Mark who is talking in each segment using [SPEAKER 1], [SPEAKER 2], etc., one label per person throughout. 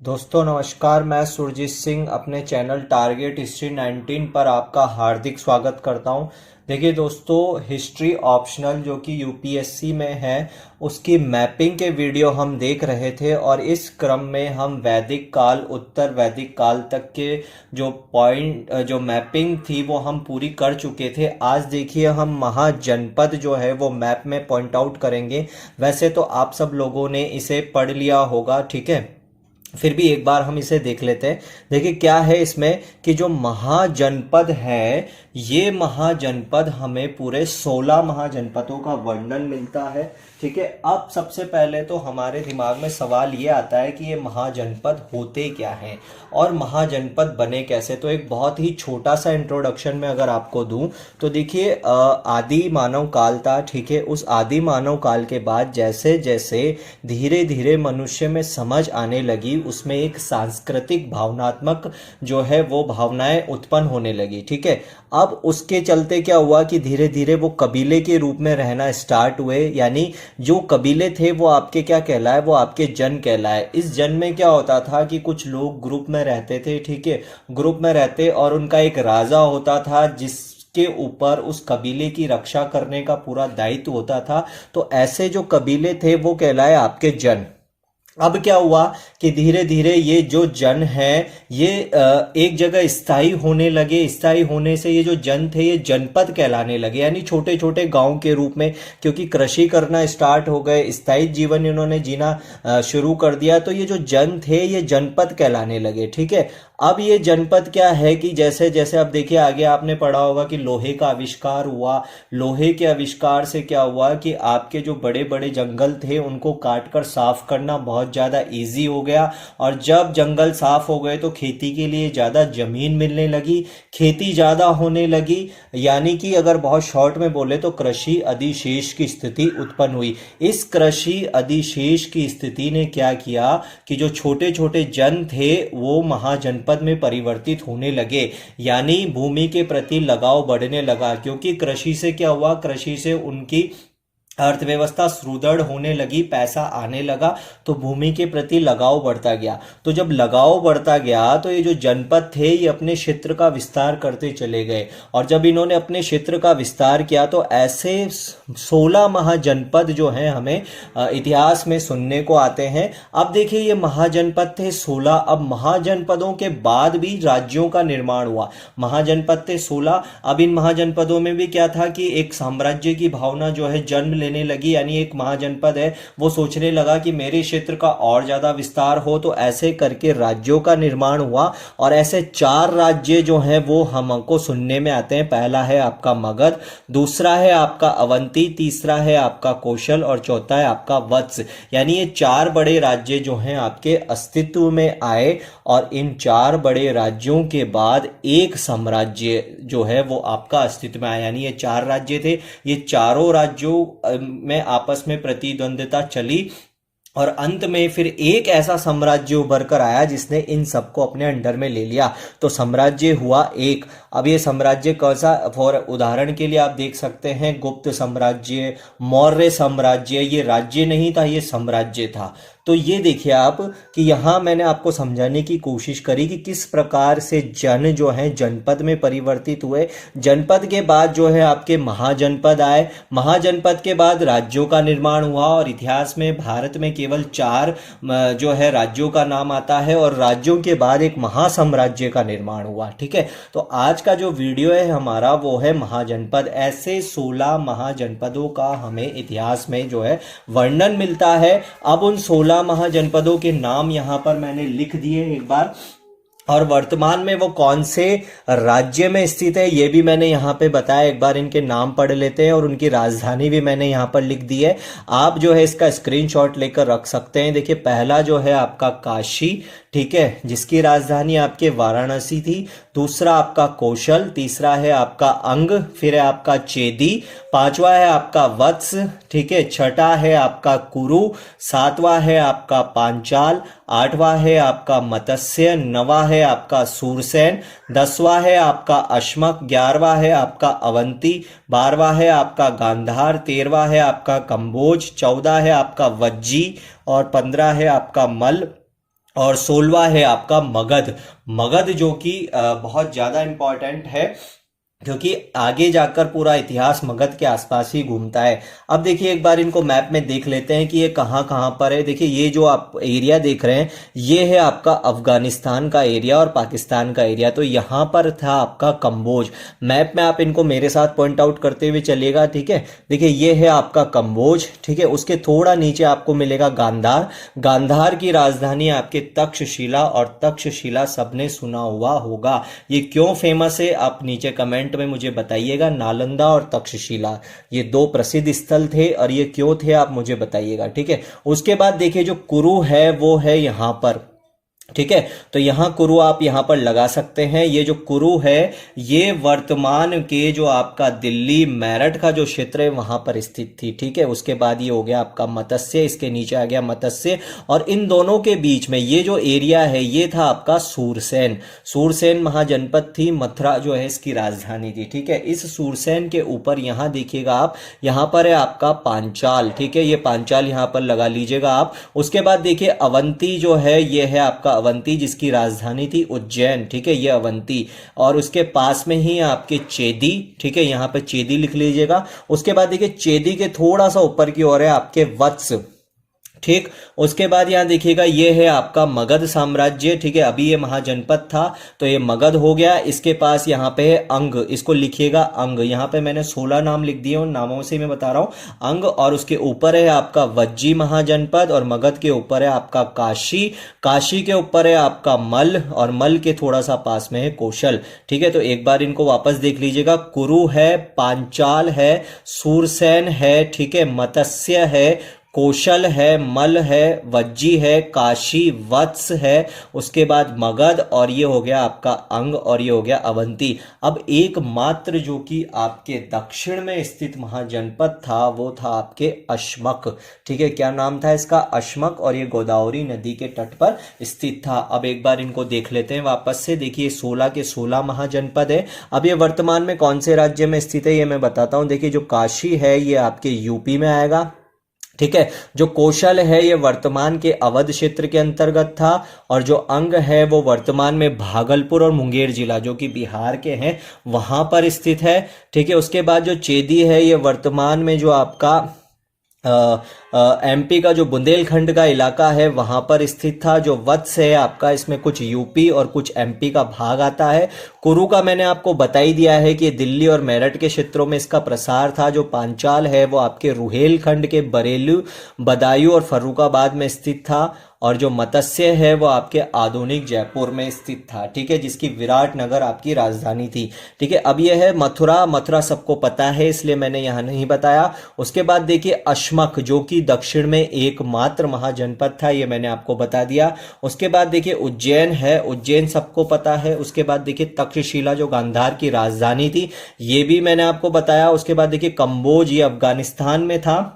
[SPEAKER 1] दोस्तों नमस्कार, मैं सुरजीत सिंह अपने चैनल टारगेट हिस्ट्री 19 पर आपका हार्दिक स्वागत करता हूं। देखिए दोस्तों, हिस्ट्री ऑप्शनल जो कि यूपीएससी में है उसकी मैपिंग के वीडियो हम देख रहे थे और इस क्रम में हम वैदिक काल उत्तर वैदिक काल तक के जो मैपिंग थी वो हम पूरी कर चुके थे। आज देखिए हम महाजनपद जो है वो मैप में पॉइंट आउट करेंगे। वैसे तो आप सब लोगों ने इसे पढ़ लिया होगा, ठीक है, फिर भी एक बार हम इसे देख लेते हैं। देखिए क्या है इसमें कि जो महाजनपद है, ये महाजनपद हमें पूरे 16 महाजनपदों का वर्णन मिलता है, ठीक है। अब सबसे पहले तो हमारे दिमाग में सवाल ये आता है कि ये महाजनपद होते क्या हैं और महाजनपद बने कैसे। तो एक बहुत ही छोटा सा इंट्रोडक्शन में अगर आपको दूं तो देखिए, आदि मानव काल था, ठीक है। उस आदि मानव काल के बाद जैसे जैसे धीरे धीरे मनुष्य में समझ आने लगी, उसमें एक सांस्कृतिक भावनात्मक जो है वो भावनाएं उत्पन्न होने लगी, ठीक है। अब उसके चलते क्या हुआ कि धीरे धीरे वो कबीले के रूप में रहना स्टार्ट हुए, यानी जो कबीले थे वो आपके क्या कहलाए, वो आपके जन कहलाए। इस जन में क्या होता था कि कुछ लोग ग्रुप में रहते थे, ठीक है, ग्रुप में रहते और उनका एक राजा होता था जिसके ऊपर उस कबीले की रक्षा करने का पूरा दायित्व होता था। तो ऐसे जो कबीले थे वो कहलाए आपके जन। अब क्या हुआ कि धीरे धीरे ये जो जन है ये एक जगह स्थायी होने लगे। स्थायी होने से ये जो जन थे ये जनपद कहलाने लगे, यानी छोटे छोटे गांव के रूप में, क्योंकि कृषि करना स्टार्ट हो गए, स्थायी जीवन इन्होंने जीना शुरू कर दिया। तो ये जो जन थे ये जनपद कहलाने लगे, ठीक है। अब ये जनपद क्या है कि जैसे जैसे अब देखिए आगे आपने पढ़ा होगा कि लोहे का आविष्कार हुआ। लोहे के आविष्कार से क्या हुआ कि आपके जो बड़े बड़े जंगल थे उनको काट कर साफ करना बहुत ज़्यादा इजी हो गया। और जब जंगल साफ हो गए तो खेती के लिए ज़्यादा जमीन मिलने लगी, खेती ज़्यादा होने लगी, यानी कि अगर बहुत शॉर्ट में बोले तो कृषि अधिशेष की स्थिति उत्पन्न हुई। इस कृषि अधिशेष की स्थिति ने क्या किया कि जो छोटे छोटे जन थे वो महाजनपद में परिवर्तित होने लगे, यानी भूमि के प्रति लगाव बढ़ने लगा। क्योंकि कृषि से क्या हुआ, कृषि से उनकी अर्थव्यवस्था सुदृढ़ होने लगी, पैसा आने लगा, तो भूमि के प्रति लगाव बढ़ता गया। तो जब लगाव बढ़ता गया तो ये जो जनपद थे ये अपने क्षेत्र का विस्तार करते चले गए। और जब इन्होंने अपने क्षेत्र का विस्तार किया तो ऐसे 16 महाजनपद जो हैं हमें इतिहास में सुनने को आते हैं। अब देखिए ये महाजनपद थे 16। अब महाजनपदों के बाद भी राज्यों का निर्माण हुआ। महाजनपद थे 16। अब इन महाजनपदों में भी क्या था कि एक साम्राज्य की भावना जो है जन्म लेने लगी, यानी एक महाजनपद है वो सोचने लगा कि मेरे क्षेत्र का और ज्यादा विस्तार हो। तो ऐसे करके राज्यों का निर्माण हुआ और ऐसे 4 राज्य जो हैं वो हमको सुनने में आते हैं। पहला है आपका मगध, दूसरा है आपका अवंती, तीसरा है आपका कौशल और चौथा है आपका वत्स। यानी ये 4 बड़े राज्य जो हैं आपके अस्तित्व में आए और इन 4 बड़े राज्यों के बाद एक साम्राज्य जो है वो आपका अस्तित्व में आया। यानी ये 4 राज्य थे, ये चारों राज्यों में आपस में प्रतिद्वंद्विता चली और अंत में फिर एक ऐसा साम्राज्य उभर कर आया जिसने इन सबको अपने अंडर में ले लिया। तो साम्राज्य हुआ एक। अब ये साम्राज्य कैसा, फॉर उदाहरण के लिए आप देख सकते हैं गुप्त साम्राज्य, मौर्य साम्राज्य। ये राज्य नहीं था, ये साम्राज्य था। तो ये देखिए आप कि यहाँ मैंने आपको समझाने की कोशिश करी कि किस प्रकार से जन जो है जनपद में परिवर्तित हुए। जनपद के बाद जो है आपके महाजनपद आए, महाजनपद के बाद राज्यों का निर्माण हुआ और इतिहास में भारत में केवल 4 जो है राज्यों का नाम आता है और राज्यों के बाद एक महासाम्राज्य का निर्माण हुआ, ठीक है। तो आज का जो वीडियो है हमारा वो है महाजनपद। ऐसे 16 महाजनपदों का हमें इतिहास में जो है वर्णन मिलता है। अब उन 16 महाजनपदों के नाम यहां पर मैंने लिख दिए एक बार, और वर्तमान में वो कौन से राज्य में स्थित है ये भी मैंने यहाँ पे बताया। एक बार इनके नाम पढ़ लेते हैं और उनकी राजधानी भी मैंने यहाँ पर लिख दी है। आप जो है इसका स्क्रीनशॉट लेकर रख सकते हैं। देखिए पहला जो है आपका काशी, ठीक है, जिसकी राजधानी आपके वाराणसी थी। दूसरा आपका कौशल, तीसरा है आपका अंग, फिर है आपका चेदी, पांचवा है आपका वत्स, ठीक है, छठा है आपका कुरु, सातवां है आपका पांचाल, आठवां है आपका मत्स्य, नवा है आपका सूरसेन, 10वां है आपका अश्मक, 11वां है आपका अवंती, 12वां है आपका गांधार, 13वां है आपका कंबोज, 14 है आपका वज्जी और 15 है आपका मल और 16वां है आपका मगध। मगध जो कि बहुत ज्यादा इंपॉर्टेंट है, क्योंकि आगे जाकर पूरा इतिहास मगध के आसपास ही घूमता है। अब देखिए एक बार इनको मैप में देख लेते हैं कि ये कहाँ कहाँ पर है। देखिए ये जो आप एरिया देख रहे हैं ये है आपका अफगानिस्तान का एरिया और पाकिस्तान का एरिया। तो यहाँ पर था आपका कंबोज। मैप में आप इनको मेरे साथ पॉइंट आउट करते हुए चलिएगा, ठीक है। देखिए ये है आपका कंबोज, ठीक है। उसके थोड़ा नीचे आपको मिलेगा गांधार। गांधार की राजधानी आपके तक्षशिला, और तक्षशिला सबने सुना हुआ होगा। ये क्यों फेमस है आप नीचे कमेंट में मुझे बताइएगा। नालंदा और तक्षशिला ये दो प्रसिद्ध स्थल थे, और ये क्यों थे आप मुझे बताइएगा, ठीक है। उसके बाद देखिए जो कुरु है वो है यहां पर, ठीक है। तो यहां कुरु आप यहां पर लगा सकते हैं। ये जो कुरु है ये वर्तमान के जो आपका दिल्ली मेरठ का जो क्षेत्र है वहां पर स्थित थी, ठीक है। उसके बाद ये हो गया आपका मत्स्य, इसके नीचे आ गया मत्स्य, और इन दोनों के बीच में ये जो एरिया है ये था आपका सूरसेन। सूरसेन महाजनपद थी, मथुरा जो है इसकी राजधानी थी, ठीक है। इस सूरसेन के ऊपर यहां देखिएगा आप, यहां पर है आपका पांचाल, ठीक है। ये पांचाल यहां पर लगा लीजिएगा आप। उसके बाद देखिए अवंती जो है ये है आपका अवंती, जिसकी राजधानी थी उज्जैन, ठीक है। ये अवंती, और उसके पास में ही आपके चेदी, ठीक है। यहां पे चेदी लिख लीजिएगा। उसके बाद देखिए चेदी के थोड़ा सा ऊपर की ओर है आपके वत्स, ठीक। उसके बाद यहां देखिएगा ये है आपका मगध साम्राज्य, ठीक है। अभी ये महाजनपद था तो ये मगध हो गया। इसके पास यहाँ पे है अंग, इसको लिखिएगा अंग। यहाँ पे मैंने 16 नाम लिख दिए, उन नामों से मैं बता रहा हूं अंग। और उसके ऊपर है आपका वज्जी महाजनपद, और मगध के ऊपर है आपका काशी। काशी के ऊपर है आपका मल, और मल के थोड़ा सा पास में है कौशल, ठीक है। तो एक बार इनको वापस देख लीजिएगा। कुरु है, पांचाल है, सूरसेन है, ठीक है, मत्स्य है, कौशल है, मल है, वज्जी है, काशी, वत्स है, उसके बाद मगध, और ये हो गया आपका अंग, और ये हो गया अवंती। अब एकमात्र जो कि आपके दक्षिण में स्थित महाजनपद था वो था आपके अश्मक, ठीक है। क्या नाम था इसका? अश्मक, और ये गोदावरी नदी के तट पर स्थित था। अब एक बार इनको देख लेते हैं वापस से। देखिए 16 के 16 महाजनपद है। अब ये वर्तमान में कौन से राज्य में स्थित है ये मैं बताता हूं। देखिए जो काशी है ये आपके यूपी में आएगा, ठीक है। जो कौशल है ये वर्तमान के अवध क्षेत्र के अंतर्गत था, और जो अंग है वो वर्तमान में भागलपुर और मुंगेर जिला जो कि बिहार के हैं वहां पर स्थित है, ठीक है। उसके बाद जो चेदी है ये वर्तमान में जो आपका एमपी का जो बुंदेलखंड का इलाका है वहां पर स्थित था। जो वत्स है आपका इसमें कुछ यूपी और कुछ एमपी का भाग आता है। कुरु का मैंने आपको बता ही दिया है कि दिल्ली और मेरठ के क्षेत्रों में इसका प्रसार था। जो पांचाल है वो आपके रुहेलखंड के बरेली, बदायूं और फर्रुखाबाद में स्थित था। और जो मत्स्य है वो आपके आधुनिक जयपुर में स्थित था, ठीक है, जिसकी विराट नगर आपकी राजधानी थी, ठीक है। अब यह है मथुरा। मथुरा सबको पता है इसलिए मैंने यहां नहीं बताया। उसके बाद देखिए अश्मक जो कि दक्षिण में एकमात्र महाजनपद था, ये मैंने आपको बता दिया। उसके बाद देखिए उज्जैन है, उज्जैन सबको पता है। उसके बाद देखिए तक्षशिला जो गांधार की राजधानी थी ये भी मैंने आपको बताया। उसके बाद देखिए कंबोज ये अफगानिस्तान में था,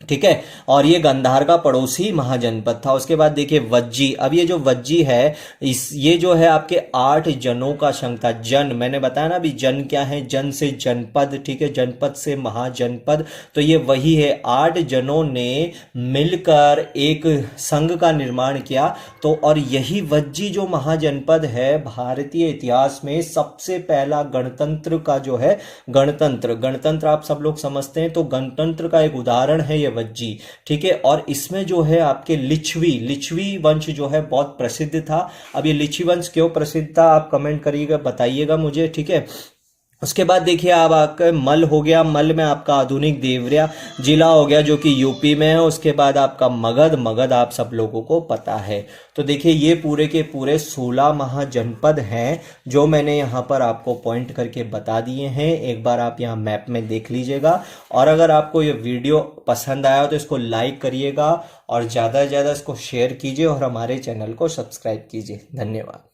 [SPEAKER 1] ठीक है, और ये गांधार का पड़ोसी महाजनपद था। उसके बाद देखिए वज्जी। अब ये जो वज्जी है ये जो है आपके 8 जनों का संघ था। जन मैंने बताया ना अभी, जन क्या है? जन से जनपद, ठीक है, जनपद से महाजनपद। तो ये वही है, 8 जनों ने मिलकर एक संघ का निर्माण किया। तो और यही वज्जी जो महाजनपद है भारतीय इतिहास में सबसे पहला गणतंत्र का जो है गणतंत्र आप सब लोग समझते हैं, तो गणतंत्र का एक उदाहरण है वज्जी, ठीक है। और इसमें जो है आपके लिच्छवी वंश जो है बहुत प्रसिद्ध था। अब ये लिच्छवी वंश क्यों प्रसिद्ध था आप कमेंट करिएगा, बताइएगा मुझे, ठीक है। उसके बाद देखिए अब आपका मल हो गया। मल में आपका आधुनिक देवरिया जिला हो गया जो कि यूपी में है। उसके बाद आपका मगध आप सब लोगों को पता है। तो देखिए ये पूरे के पूरे 16 महाजनपद हैं जो मैंने यहाँ पर आपको पॉइंट करके बता दिए हैं। एक बार आप यहाँ मैप में देख लीजिएगा, और अगर आपको ये वीडियो पसंद आया तो इसको लाइक करिएगा और ज़्यादा से ज़्यादा इसको शेयर कीजिए और हमारे चैनल को सब्सक्राइब कीजिए। धन्यवाद।